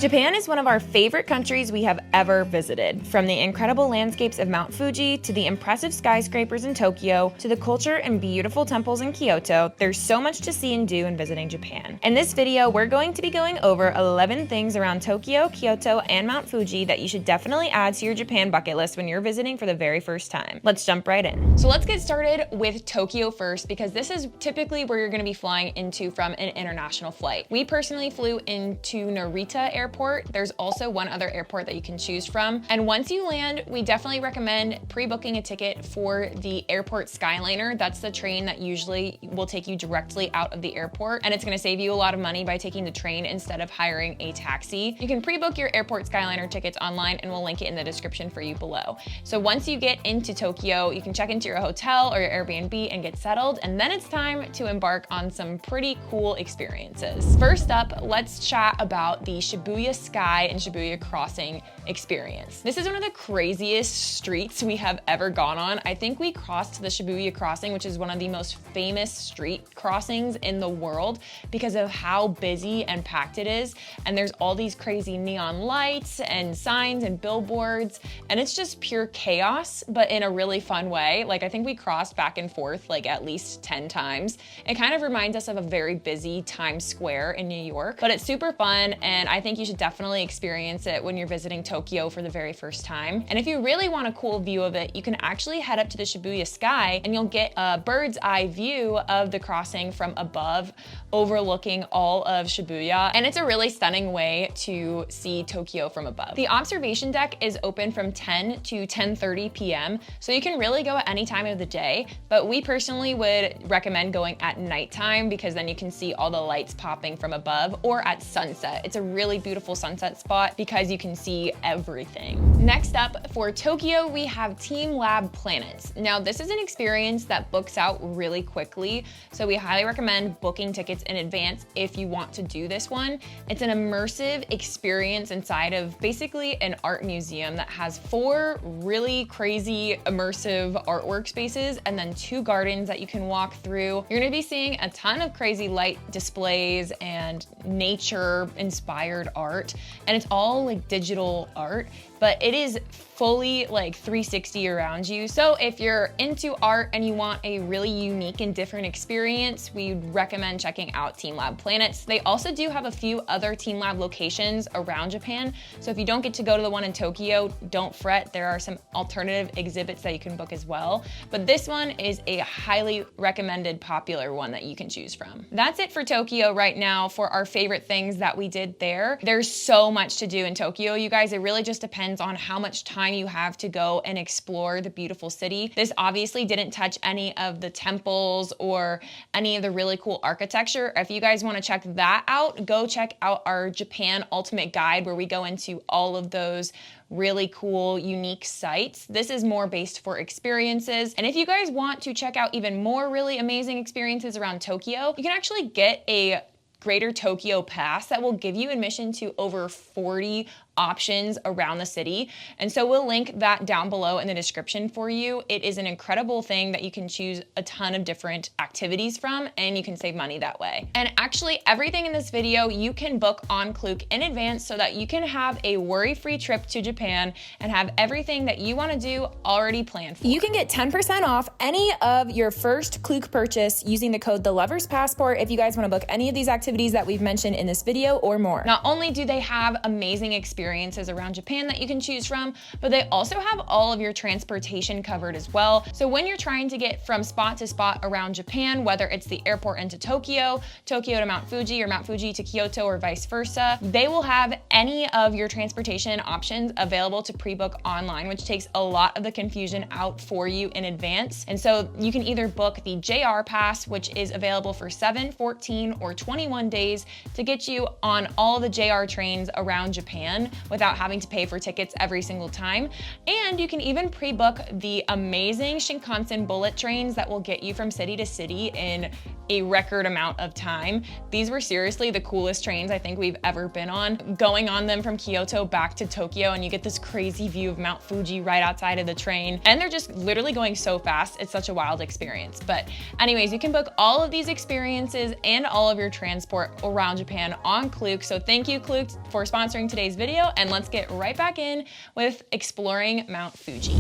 Japan is one of our favorite countries we have ever visited. From the incredible landscapes of Mount Fuji, to the impressive skyscrapers in Tokyo, to the culture and beautiful temples in Kyoto, there's so much to see and do in visiting Japan. In this video, we're going to be going over 11 things around Tokyo, Kyoto, and Mount Fuji that you should definitely add to your Japan bucket list when you're visiting for the very first time. Let's jump right in. So let's get started with Tokyo first, because this is typically where you're going to be flying into from an international flight. We personally flew into Narita Airport. There's also one other airport that you can choose from. And once you land, we definitely recommend pre-booking a ticket for the airport Skyliner. That's the train that usually will take you directly out of the airport. And it's gonna save you a lot of money by taking the train instead of hiring a taxi. You can pre-book your airport Skyliner tickets online, and we'll link it in the description for you below. So once you get into Tokyo, you can check into your hotel or your Airbnb and get settled. And then it's time to embark on some pretty cool experiences. First up, let's chat about the Shibuya Sky and Shibuya Crossing experience. This is one of the craziest streets we have ever gone on. I think we crossed the Shibuya Crossing, which is one of the most famous street crossings in the world because of how busy and packed it is. And there's all these crazy neon lights and signs and billboards, and it's just pure chaos, but in a really fun way. Like, I think we crossed back and forth like at least 10 times. It kind of reminds us of a very busy Times Square in New York, but it's super fun, and I think you should definitely experience it when you're visiting Tokyo for the very first time. And if you really want a cool view of it, you can actually head up to the Shibuya Sky and you'll get a bird's eye view of the crossing from above, overlooking all of Shibuya. And it's a really stunning way to see Tokyo from above. The observation deck is open from 10 to 10:30 p.m. So you can really go at any time of the day, but we personally would recommend going at nighttime because then you can see all the lights popping from above, or at sunset. It's a really beautiful sunset spot because you can see everything. Next up, for Tokyo, we have Team Lab Planets. Now, this is an experience that books out really quickly, so we highly recommend booking tickets in advance if you want to do this one. It's an immersive experience inside of basically an art museum that has 4 really crazy immersive artwork spaces and then 2 gardens that you can walk through. You're gonna be seeing a ton of crazy light displays and nature-inspired art, and it's all like digital art, but it is fully like 360 around you. So if you're into art and you want a really unique and different experience, we recommend checking out Team Lab Planets. They also do have a few other Team Lab locations around Japan. So if you don't get to go to the one in Tokyo, don't fret. There are some alternative exhibits that you can book as well. But this one is a highly recommended popular one that you can choose from. That's it for Tokyo right now for our favorite things that we did there. There's so much to do in Tokyo, you guys. It really just depends on how much time you have to go and explore the beautiful city. This obviously didn't touch any of the temples or any of the really cool architecture. If you guys want to check that out, go check out our Japan Ultimate Guide, where we go into all of those really cool, unique sites. This is more based for experiences. And if you guys want to check out even more really amazing experiences around Tokyo, you can actually get a Greater Tokyo Pass that will give you admission to over 40 options around the city. And so we'll link that down below in the description for you. It is an incredible thing that you can choose a ton of different activities from, and you can save money that way. And actually, everything in this video you can book on Klook in advance so that you can have a worry-free trip to Japan and have everything that you want to do already planned for. You can get 10% off any of your first Klook purchase using the code TheLoversPassport if you guys want to book any of these activities that we've mentioned in this video or more. Not only do they have amazing experiences around Japan that you can choose from, but they also have all of your transportation covered as well. So when you're trying to get from spot to spot around Japan, whether it's the airport into Tokyo, Tokyo to Mount Fuji, or Mount Fuji to Kyoto, or vice versa, they will have any of your transportation options available to pre-book online, which takes a lot of the confusion out for you in advance. And so you can either book the JR Pass, which is available for 7, 14, or 21 days to get you on all the JR trains around Japan without having to pay for tickets every single time. And you can even pre-book the amazing Shinkansen bullet trains that will get you from city to city in a record amount of time. These were seriously the coolest trains I think we've ever been on. Going on them from Kyoto back to Tokyo, and you get this crazy view of Mount Fuji right outside of the train. And they're just literally going so fast. It's such a wild experience. But anyways, you can book all of these experiences and all of your transport around Japan on Klook. So thank you, Klook, for sponsoring today's video. And let's get right back in with exploring Mount Fuji.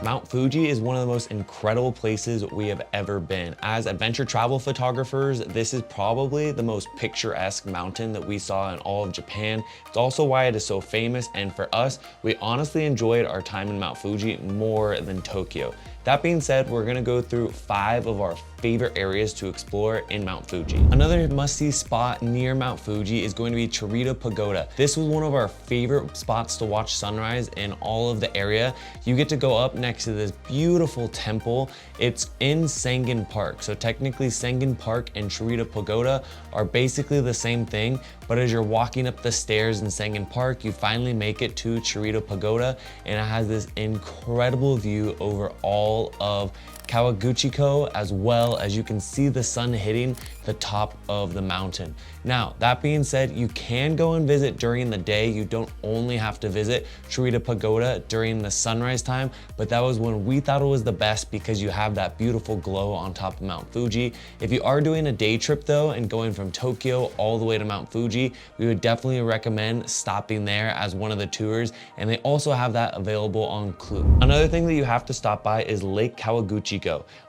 Mount Fuji is one of the most incredible places we have ever been. As adventure travel photographers, this is probably the most picturesque mountain that we saw in all of Japan. It's also why it is so famous, and for us, we honestly enjoyed our time in Mount Fuji more than Tokyo. That being said, we're gonna go through 5 of our favorite areas to explore in Mount Fuji. Another must-see spot near Mount Fuji is going to be Chirita Pagoda. This was one of our favorite spots to watch sunrise in all of the area. You get to go up next to this beautiful temple. It's in Sengen Park. So technically Sengen Park and Chirita Pagoda are basically the same thing, but as you're walking up the stairs in Sengen Park, you finally make it to Chirita Pagoda, and it has this incredible view over all of Kawaguchiko, as well as you can see the sun hitting the top of the mountain. Now, that being said, you can go and visit during the day. You don't only have to visit Chirita Pagoda during the sunrise time, but that was when we thought it was the best because you have that beautiful glow on top of Mount Fuji. If you are doing a day trip though and going from Tokyo all the way to Mount Fuji, we would definitely recommend stopping there as one of the tours, and they also have that available on Klook. Another thing that you have to stop by is Lake Kawaguchiko.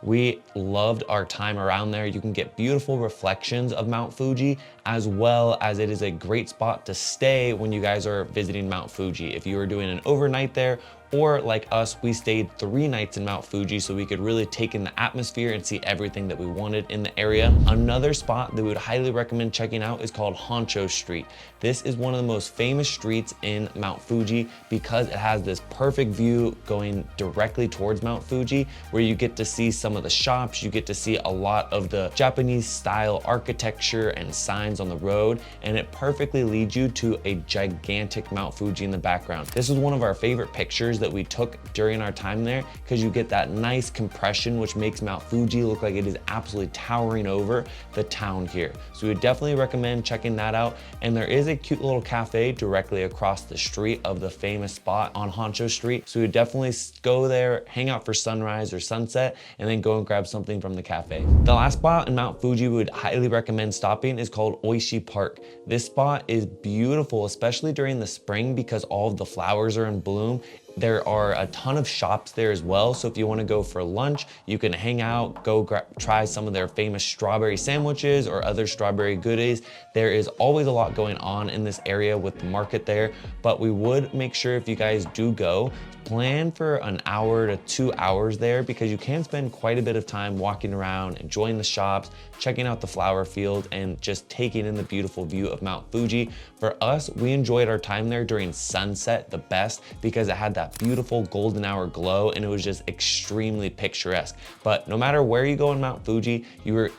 We loved our time around there. You can get beautiful reflections of Mount Fuji, as well as it is a great spot to stay when you guys are visiting Mount Fuji. If you are doing an overnight there, or like us, we stayed 3 nights in Mount Fuji so we could really take in the atmosphere and see everything that we wanted in the area. Another spot that we would highly recommend checking out is called Honcho Street. This is one of the most famous streets in Mount Fuji because it has this perfect view going directly towards Mount Fuji, where you get to see some of the shops, you get to see a lot of the Japanese style architecture and signs on the road, and it perfectly leads you to a gigantic Mount Fuji in the background. This is one of our favorite pictures that we took during our time there because you get that nice compression which makes Mount Fuji look like it is absolutely towering over the town here. So we would definitely recommend checking that out. And there is a cute little cafe directly across the street of the famous spot on Honcho Street. So we would definitely go there, hang out for sunrise or sunset, and then go and grab something from the cafe. The last spot in Mount Fuji we would highly recommend stopping is called Oishi Park. This spot is beautiful, especially during the spring because all of the flowers are in bloom. There are a ton of shops there as well. So if you want to go for lunch, you can hang out, go try some of their famous strawberry sandwiches or other strawberry goodies. There is always a lot going on in this area with the market there, but we would make sure if you guys do go, plan for an hour to 2 hours there because you can spend quite a bit of time walking around, enjoying the shops, checking out the flower field, and just taking in the beautiful view of Mount Fuji. For us, we enjoyed our time there during sunset the best because it had that beautiful golden hour glow and it was just extremely picturesque. But no matter where you go in Mount Fuji,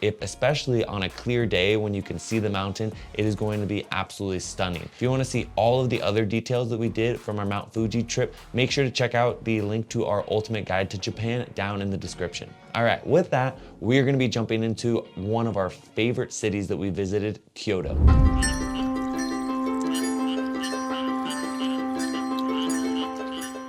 especially on a clear day when you can see the mountain, it is going to be absolutely stunning. If you want to see all of the other details that we did from our Mount Fuji trip, make sure to check out the link to our ultimate guide to Japan down in the description. All right, with that, we're going to be jumping into one of our favorite cities that we visited, Kyoto.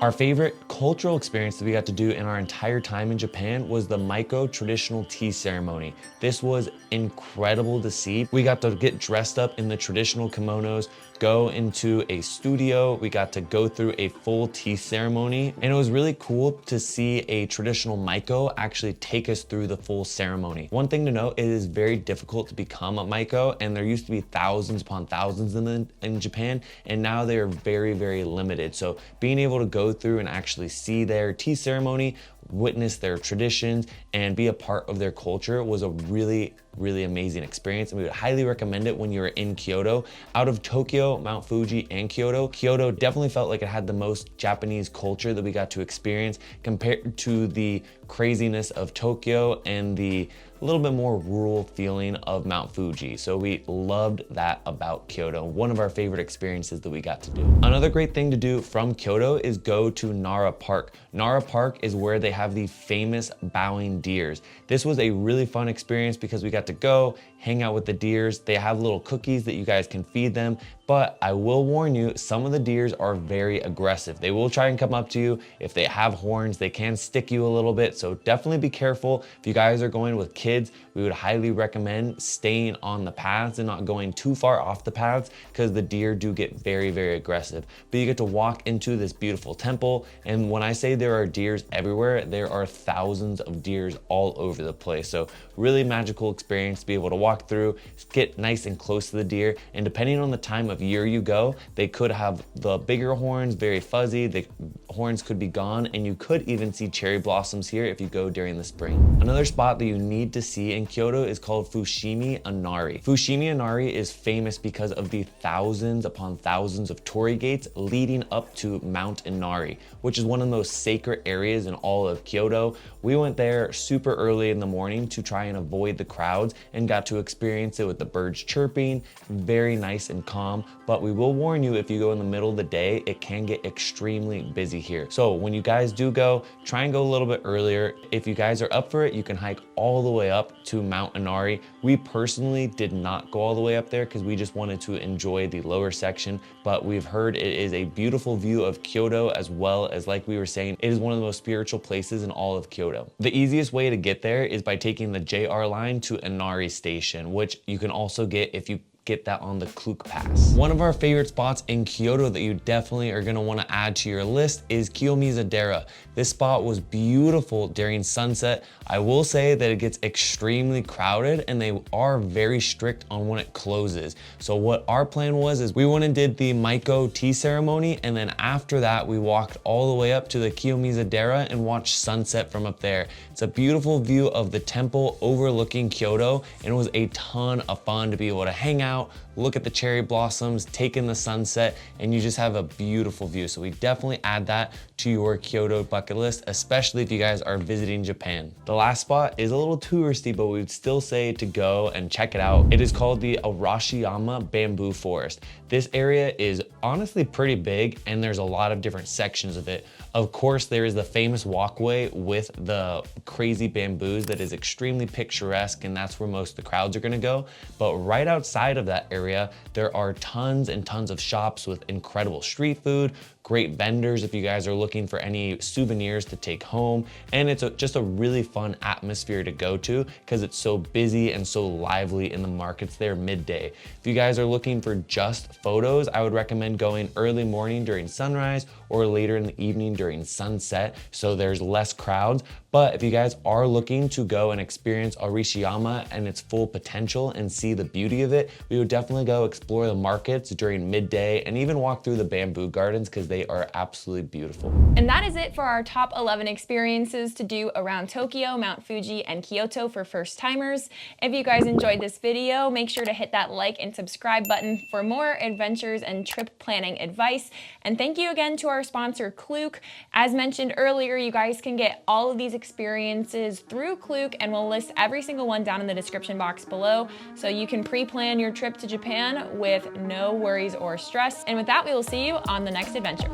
Our favorite cultural experience that we got to do in our entire time in Japan was the Maiko traditional tea ceremony. This was incredible to see. We got to get dressed up in the traditional kimonos, go into a studio. We got to go through a full tea ceremony, and it was really cool to see a traditional Maiko actually take us through the full ceremony. One thing to note, it is very difficult to become a Maiko, and there used to be thousands upon thousands in Japan, and now they are very, very limited. So being able to go through and actually see their tea ceremony, witness their traditions, and be a part of their culture was a really amazing experience, and we would highly recommend it when you're in Kyoto. Out of Tokyo, Mount Fuji, and Kyoto definitely felt like it had the most Japanese culture that we got to experience compared to the craziness of Tokyo and the a little bit more rural feeling of Mount Fuji. So we loved that about Kyoto. One of our favorite experiences that we got to do. Another great thing to do from Kyoto is go to Nara Park. Nara Park is where they have the famous bowing deers. This was a really fun experience because we got to go hang out with the deers. They have little cookies that you guys can feed them, but I will warn you, some of the deers are very aggressive. They will try and come up to you. If they have horns, they can stick you a little bit, so definitely be careful. If you guys are going with kids, we would highly recommend staying on the paths and not going too far off the paths because the deer do get very, very aggressive. But you get to walk into this beautiful temple, and when I say there are deers everywhere, there are thousands of deers all over the place. So really magical experience to be able to walk through, get nice and close to the deer, and depending on the time of year you go, they could have the bigger horns, very fuzzy, the horns could be gone, and you could even see cherry blossoms here if you go during the spring. Another spot that you need to see in Kyoto is called Fushimi Inari. Fushimi Inari is famous because of the thousands upon thousands of torii gates leading up to Mount Inari, which is one of the most sacred areas in all of Kyoto. We went there super early in the morning to try and avoid the crowds and got to experience it with the birds chirping, very nice and calm. But we will warn you, if you go in the middle of the day, it can get extremely busy here. So when you guys do go, try and go a little bit earlier. If you guys are up for it, you can hike all the way up to Mount Inari. We personally did not go all the way up there because we just wanted to enjoy the lower section, but we've heard it is a beautiful view of Kyoto, as well as, like we were saying, it is one of the most spiritual places in all of Kyoto. The easiest way to get there is by taking the JR line to Inari Station, which you can also get if you get that on the Klook Pass. One of our favorite spots in Kyoto that you definitely are gonna wanna add to your list is Kiyomizu-dera. This spot was beautiful during sunset. I will say that it gets extremely crowded and they are very strict on when it closes. So what our plan was is we went and did the Maiko tea ceremony, and then after that we walked all the way up to the Kiyomizu-dera and watched sunset from up there. It's a beautiful view of the temple overlooking Kyoto, and it was a ton of fun to be able to hang out, look at the cherry blossoms, take in the sunset, and you just have a beautiful view. So we definitely add that to your Kyoto bucket list, especially if you guys are visiting Japan. The last spot is a little touristy, but we would still say to go and check it out. It is called the Arashiyama Bamboo Forest. This area is honestly pretty big, and there's a lot of different sections of it. Of course, there is the famous walkway with the crazy bamboos that is extremely picturesque, and that's where most of the crowds are gonna go. But right outside of that area, there are tons and tons of shops with incredible street food, great vendors if you guys are looking for any souvenirs to take home, and it's just a really fun atmosphere to go to because it's so busy and so lively in the markets there midday. If you guys are looking for just photos, I would recommend going early morning during sunrise or later in the evening during sunset, so there's less crowds. But if you guys are looking to go and experience Arashiyama and its full potential and see the beauty of it, we would definitely go explore the markets during midday and even walk through the bamboo gardens because they are absolutely beautiful. And that is it for our top 11 experiences to do around Tokyo, Mount Fuji, and Kyoto for first timers. If you guys enjoyed this video, make sure to hit that like and subscribe button for more adventures and trip planning advice. And thank you again to our sponsor, Klook. As mentioned earlier, you guys can get all of these experiences through Klook, and we'll list every single one down in the description box below, so you can pre-plan your trip to Japan with no worries or stress. And with that, we will see you on the next adventure.